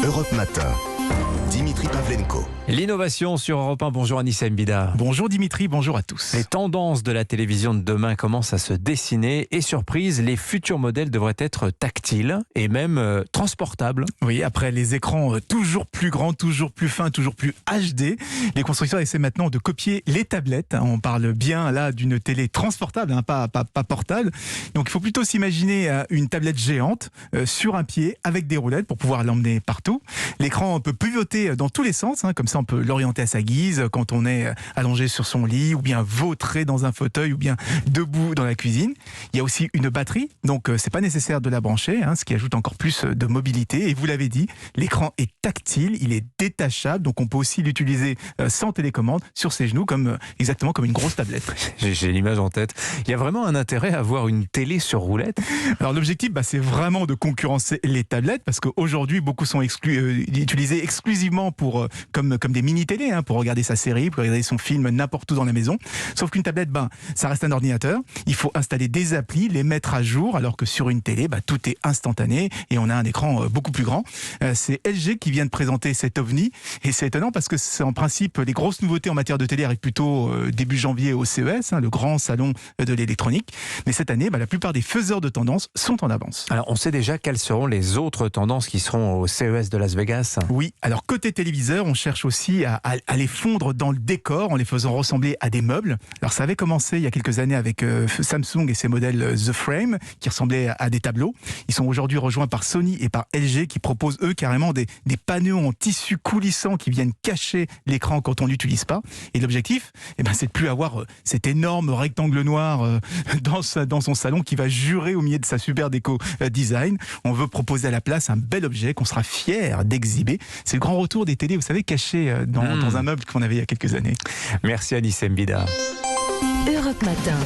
Europe Matin. Dimitri Pavlenko. L'innovation sur Europe 1. Bonjour Anissa Mbida. Bonjour Dimitri, bonjour à tous. Les tendances de la télévision de demain commencent à se dessiner et surprise, les futurs modèles devraient être tactiles et même transportables. Oui, après les écrans toujours plus grands, toujours plus fins, toujours plus HD, les constructeurs essaient maintenant de copier les tablettes. On parle bien là d'une télé transportable, pas portable. Donc il faut plutôt s'imaginer une tablette géante sur un pied avec des roulettes pour pouvoir l'emmener partout. L'écran peut pivoter dans tous les sens, comme ça on peut l'orienter à sa guise quand on est allongé sur son lit ou bien vautré dans un fauteuil ou bien debout dans la cuisine. Il y a aussi une batterie, donc c'est pas nécessaire de la brancher, ce qui ajoute encore plus de mobilité. Et vous l'avez dit, l'écran est tactile, il est détachable, donc on peut aussi l'utiliser sans télécommande sur ses genoux, exactement comme une grosse tablette. J'ai l'image en tête. Il y a vraiment un intérêt à avoir une télé sur roulette. Alors l'objectif, c'est vraiment de concurrencer les tablettes, parce qu'aujourd'hui beaucoup sont utilisés exclusivement comme des mini-télés, pour regarder sa série, pour regarder son film n'importe où dans la maison. Sauf qu'une tablette, ça reste un ordinateur. Il faut installer des applis, les mettre à jour, alors que sur une télé, tout est instantané et on a un écran beaucoup plus grand. C'est LG qui vient de présenter cet OVNI et c'est étonnant parce que c'est en principe les grosses nouveautés en matière de télé arrivent plutôt début janvier au CES, le grand salon de l'électronique. Mais cette année, la plupart des faiseurs de tendances sont en avance. Alors on sait déjà quelles seront les autres tendances qui seront au CES de Las Vegas. Oui, alors côté téléviseur, on cherche aussi à les fondre dans le décor en les faisant ressembler à des meubles. Alors ça avait commencé il y a quelques années avec Samsung et ses modèles The Frame qui ressemblaient à des tableaux. Ils sont aujourd'hui rejoints par Sony et par LG qui proposent eux carrément des panneaux en tissu coulissant qui viennent cacher l'écran quand on l'utilise pas. Et l'objectif, c'est de plus avoir cet énorme rectangle noir dans son salon qui va jurer au milieu de sa super déco design. On veut proposer à la place un bel objet qu'on sera fier d'exhiber. C'est le grand retour des télés, vous savez, cachées dans un meuble qu'on avait il y a quelques années. Merci Anissa Mbida. Europe Matin.